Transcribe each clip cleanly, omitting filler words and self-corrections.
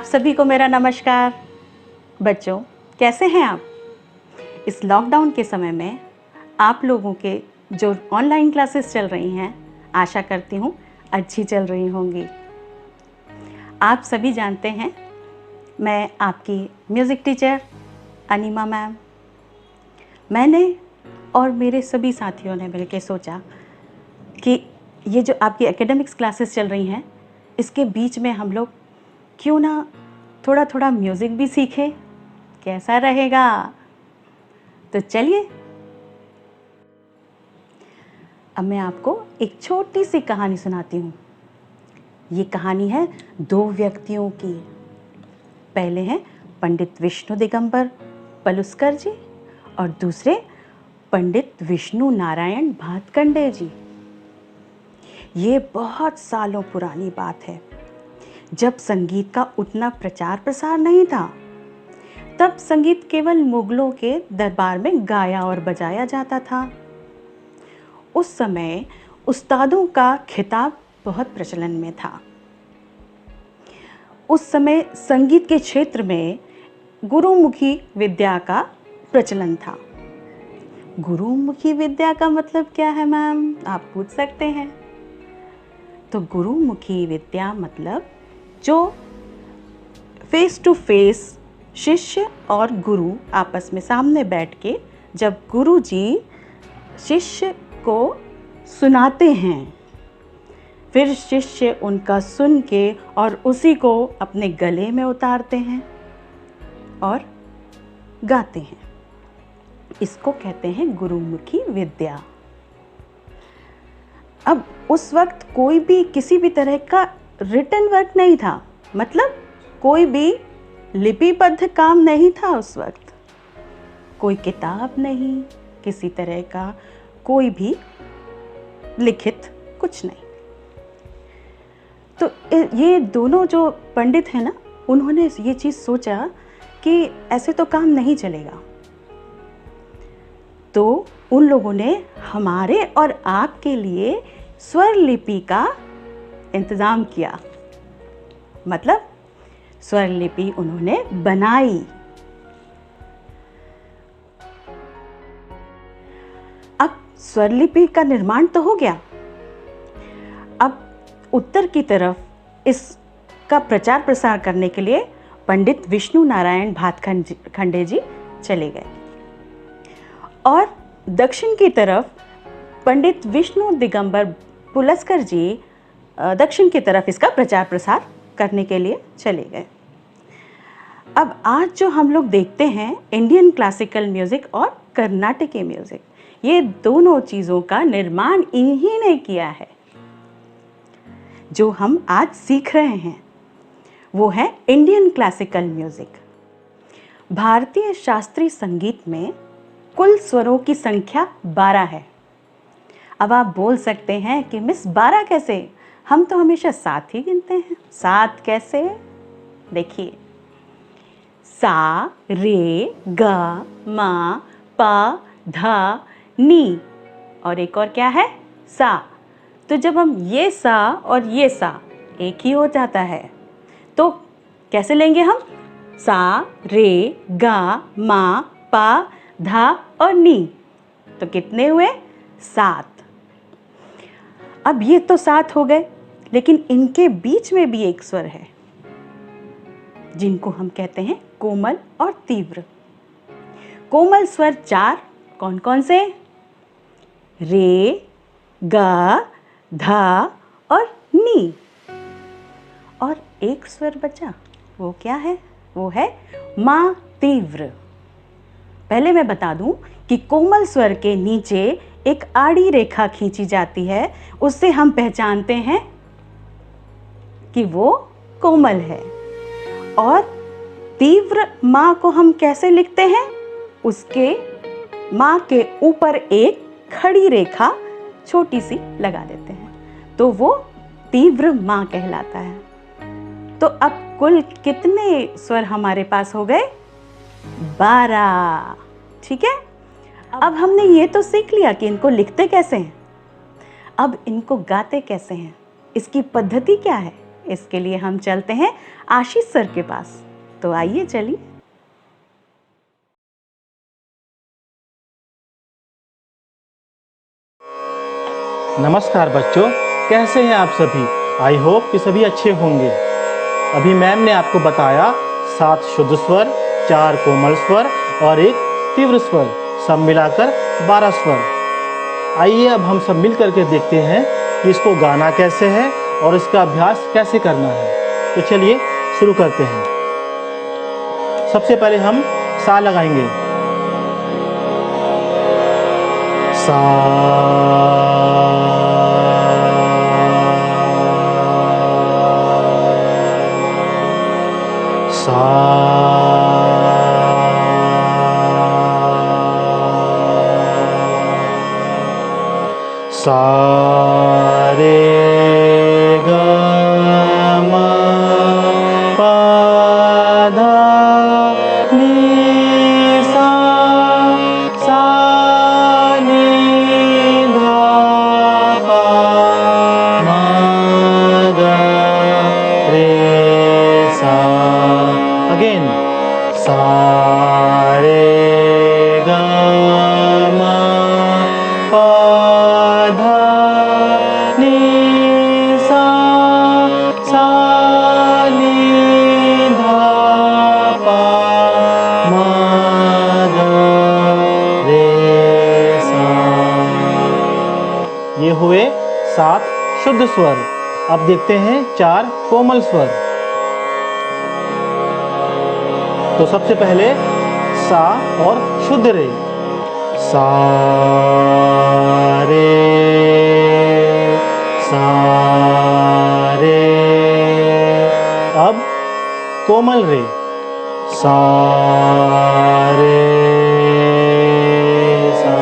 सभी को मेरा नमस्कार। बच्चों, कैसे हैं आप? इस लॉकडाउन के समय में आप लोगों के जो ऑनलाइन क्लासेस चल रही हैं, आशा करती हूँ अच्छी चल रही होंगी। आप सभी जानते हैं मैं आपकी म्यूज़िक टीचर अनीमा मैम। मैंने और मेरे सभी साथियों ने मिलकर सोचा कि ये जो आपकी एकेडमिक्स क्लासेस चल रही हैं, इसके बीच में हम लोग क्यों ना थोड़ा थोड़ा म्यूज़िक भी सीखें, कैसा रहेगा? तो चलिए, अब मैं आपको एक छोटी सी कहानी सुनाती हूँ। ये कहानी है दो व्यक्तियों की। पहले हैं पंडित विष्णु दिगंबर पलुस्कर जी और दूसरे पंडित विष्णु नारायण भातखंडे जी। ये बहुत सालों पुरानी बात है, जब संगीत का उतना प्रचार प्रसार नहीं था। तब संगीत केवल मुगलों के दरबार में गाया और बजाया जाता था। उस समय उस्तादों का खिताब बहुत प्रचलन में था। उस समय संगीत के क्षेत्र में गुरुमुखी विद्या का प्रचलन था। गुरुमुखी विद्या का मतलब क्या है मैम, आप पूछ सकते हैं। तो गुरुमुखी विद्या मतलब जो फेस टू फेस शिष्य और गुरु आपस में सामने बैठ के जब गुरु जी शिष्य को सुनाते हैं, फिर शिष्य उनका सुन के और उसी को अपने गले में उतारते हैं और गाते हैं। इसको कहते हैं गुरुमुखी विद्या। अब उस वक्त कोई भी किसी भी तरह का रिटन वर्क नहीं था, मतलब कोई भी लिपिबद्ध काम नहीं था। उस वक्त कोई किताब नहीं, किसी तरह का कोई भी लिखित कुछ नहीं। तो ये दोनों जो पंडित हैं ना, उन्होंने ये चीज़ सोचा कि ऐसे तो काम नहीं चलेगा। तो उन लोगों ने हमारे और आपके लिए स्वर लिपि का इंतज़ाम किया, मतलब स्वर लिपि उन्होंने बनाई। अब स्वर लिपि का निर्माण तो हो गया। अब उत्तर की तरफ इसका प्रचार प्रसार करने के लिए पंडित विष्णु नारायण भातखंडे जी चले गए और दक्षिण की तरफ पंडित विष्णु दिगंबर पुलस्कर जी दक्षिण की तरफ इसका प्रचार प्रसार करने के लिए चले गए। अब आज जो हम लोग देखते हैं इंडियन क्लासिकल म्यूज़िक और कर्नाटकी म्यूज़िक, ये दोनों चीज़ों का निर्माण इन्हीं ने किया है। जो हम आज सीख रहे हैं वो है इंडियन क्लासिकल म्यूज़िक। भारतीय शास्त्रीय संगीत में कुल स्वरों की संख्या 12 है। अब आप बोल सकते हैं कि मिस 12 कैसे? हम तो हमेशा 7 ही गिनते हैं। 7 कैसे? देखिए, सा रे गा मा पा धा नी और एक और क्या है, सा। तो जब हम ये सा और ये सा एक ही हो जाता है, तो कैसे लेंगे हम? सा रे गा मा पा धा और नी। तो कितने हुए? 7। अब ये तो 7 हो गए, लेकिन इनके बीच में भी एक स्वर है जिनको हम कहते हैं कोमल और तीव्र। कोमल स्वर 4 कौन कौन से? रे, गा, धा और नी। और एक स्वर बचा, वो क्या है? वो है मा तीव्र। पहले मैं बता दूं कि कोमल स्वर के नीचे एक आड़ी रेखा खींची जाती है, उससे हम पहचानते हैं कि वो कोमल है। और तीव्र माँ को हम कैसे लिखते हैं? उसके माँ के ऊपर एक खड़ी रेखा छोटी सी लगा देते हैं, तो वो तीव्र माँ कहलाता है। तो अब कुल कितने स्वर हमारे पास हो गए? 12। ठीक है। अब हमने ये तो सीख लिया कि इनको लिखते कैसे हैं। अब इनको गाते कैसे हैं, इसकी पद्धति क्या है, इसके लिए हम चलते हैं आशीष सर के पास। तो आइए चलिए। नमस्कार बच्चों, कैसे हैं आप सभी? आई होप कि सभी अच्छे होंगे। अभी मैम ने आपको बताया 7 शुद्ध स्वर, 4 कोमल स्वर और 1 तीव्र स्वर, सब मिलाकर 12 स्वर। आइए अब हम सब मिल करके देखते हैं कि इसको गाना कैसे है और इसका अभ्यास कैसे करना है। तो चलिए शुरू करते हैं। सबसे पहले हम सा लगाएंगे। सा, सा, सा रे ग म प ध नि सा, सा नि ध प म ग रे सा। अगेन सा रे ग म प ध नि सा, सा नि ध प म ग रे सा। ये हुए 7 शुद्ध स्वर। अब देखते हैं 4 कोमल स्वर। तो सबसे पहले सा और शुद्ध रे। सा रे, सा रे। अब कोमल रे। सा रे सा।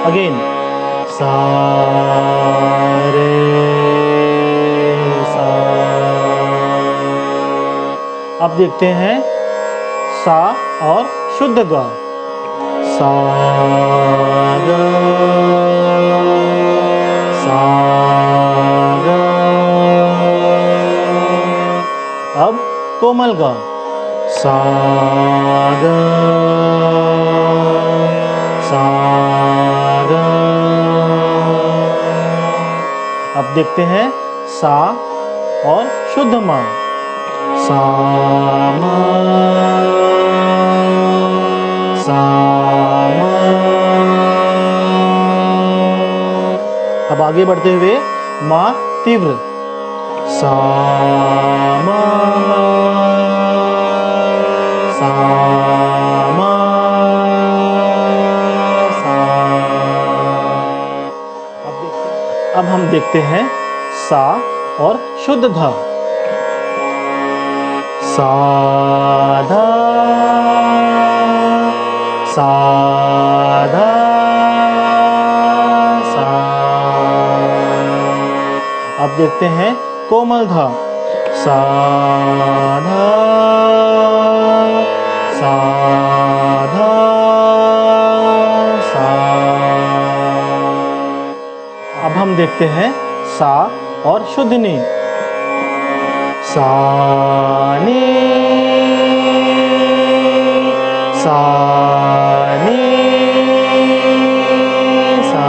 अगेन सा रे सा। अब देखते हैं सा और शुद्ध ग। सा ग, सा ग। अब कोमल ग। सा ग, सा ग। अब देखते हैं सा और शुद्ध म। सा म, सा म। अब आगे बढ़ते हुए मा तीव्र। सा म, सा म, सा। अब हम देखते हैं सा और शुद्ध ध। सा ध, सा ध, सा। अब देखते हैं कोमल ध। सा ध, सा ध, सा। अब हम देखते हैं सा और शुद्ध नी। सा नी, सा नी, सा।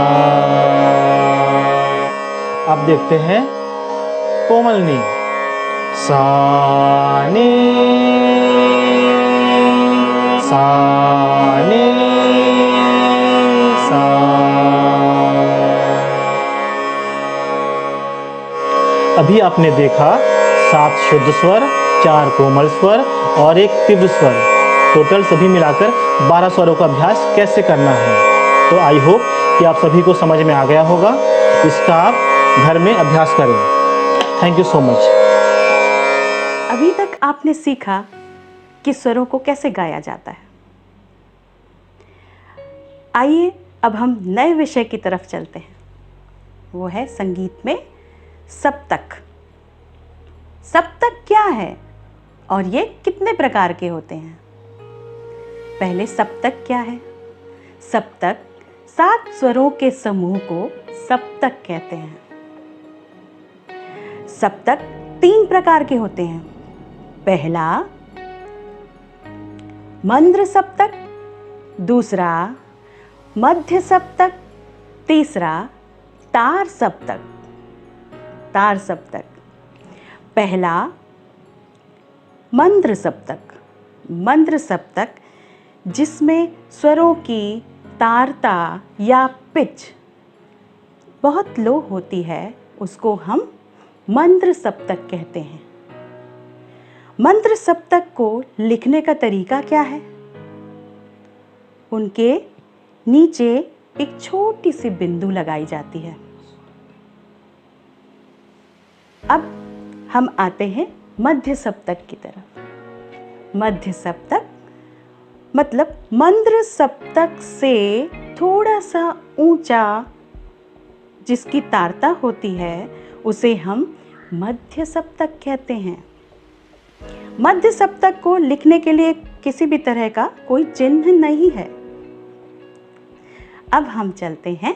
अब देखते हैं कोमल नी। सा नी, सा नी, सा। अभी आपने देखा 7 शुद्ध स्वर, 4 कोमल स्वर और 1 तीव्र स्वर। टोटल सभी मिलाकर 12 स्वरों का अभ्यास कैसे करना है। तो आई होप कि आप सभी को समझ में आ गया होगा। इसका आप घर में अभ्यास करें। Thank you so much. अभी तक आपने सीखा कि स्वरों को कैसे गाया जाता है। आइए अब हम नए विषय की तरफ चलते हैं। वो है संगीत में सप्तक। सप्तक क्या है और ये कितने प्रकार के होते हैं? पहले सप्तक क्या है? सप्तक 7 स्वरों के समूह को सप्तक कहते हैं। सप्तक 3 प्रकार के होते हैं। पहला मंद्र सप्तक, दूसरा मध्य सप्तक, तीसरा तार सप्तक। तार सप्तक। पहला मंद्र सप्तक। मंद्र सप्तक जिसमें स्वरों की तारता या पिच बहुत लो होती है, उसको हम मंद्र सप्तक कहते हैं। मंद्र सप्तक को लिखने का तरीका क्या है? उनके नीचे एक छोटी सी बिंदु लगाई जाती है। अब हम आते हैं मध्य सप्तक की तरफ। मध्य सप्तक मतलब मंद्र सप्तक से थोड़ा सा ऊंचा जिसकी तारता होती है, उसे हम मध्य सप्तक कहते हैं। मध्य सप्तक को लिखने के लिए किसी भी तरह का कोई चिन्ह नहीं है। अब हम चलते हैं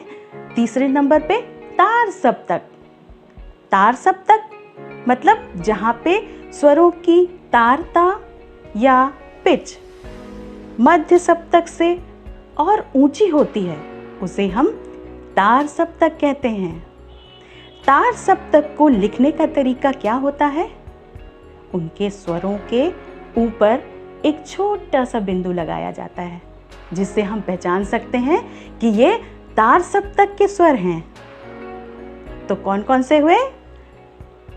तीसरे नंबर पे, तार सप्तक। तार सप्तक मतलब जहां पे स्वरों की तारता या पिच मध्य सप्तक से और ऊंची होती है, उसे हम तार सप्तक कहते हैं। तार सप्तक को लिखने का तरीका क्या होता है? उनके स्वरों के ऊपर एक छोटा सा बिंदु लगाया जाता है, जिससे हम पहचान सकते हैं कि ये तार सप्तक के स्वर हैं। तो कौन कौन से हुए?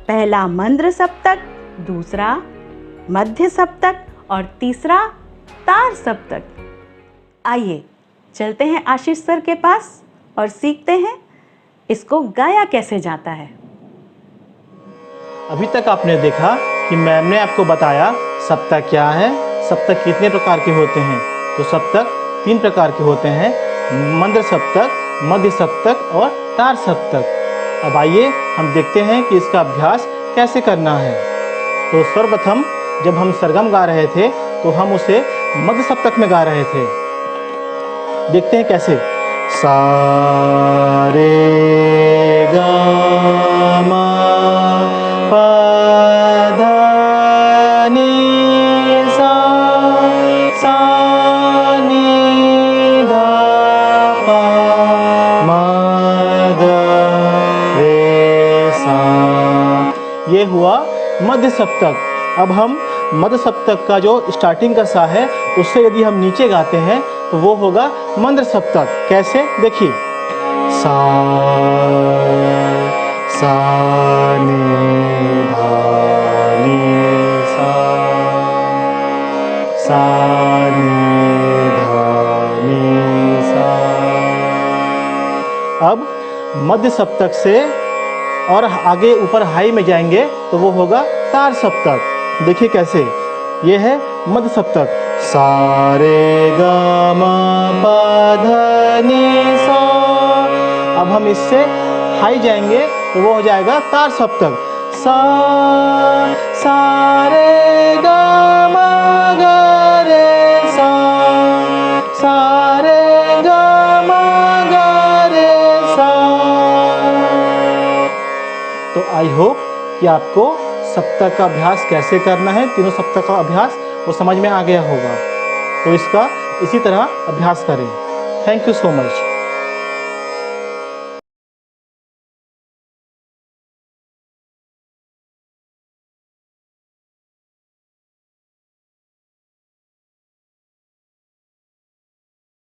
पहला मंद्र सप्तक, दूसरा मध्य सप्तक और तीसरा तार सप्तक। आइए चलते हैं आशीष सर के पास और सीखते हैं इसको गाया कैसे जाता है। अभी तक आपने देखा कि मैम ने आपको बताया सप्तक क्या है, सप्तक कितने प्रकार के होते हैं। तो सप्तक 3 प्रकार के होते हैं, मंद्र सप्तक, मध्य सप्तक और तार सप्तक। अब आइए हम देखते हैं कि इसका अभ्यास कैसे करना है। तो सर्वप्रथम जब हम सरगम गा रहे थे तो हम उसे मध्य सप्तक में गा रहे थे। देखते हैं कैसे। सा रे गा मा पा धा नी सा, सा नी धा पा मा गा रे सा। ये हुआ मध्य सप्तक। अब हम मध्य सप्तक का जो स्टार्टिंग का सा है, उससे यदि हम नीचे गाते हैं तो वो होगा मंद्र सप्तक। कैसे? देखिए, सा सा नी धा नी सा, सा नी धा नी सा। अब मध्य सप्तक से और आगे ऊपर हाई में जाएंगे तो वो होगा तार सप्तक। देखिए कैसे। ये है मध्य सप्तक। सा रे गा मा पा धा नी सा। अब हम इससे हाई जाएंगे तो वो हो जाएगा तार सप्तक। सा सा रे गा मा गा रे सा, सा रे गा मा गा रे सा। तो आई होप कि आपको सप्तक का अभ्यास कैसे करना है, तीनों सप्तक का अभ्यास वो समझ में आ गया होगा। तो इसका इसी तरह अभ्यास करें। Thank you so much.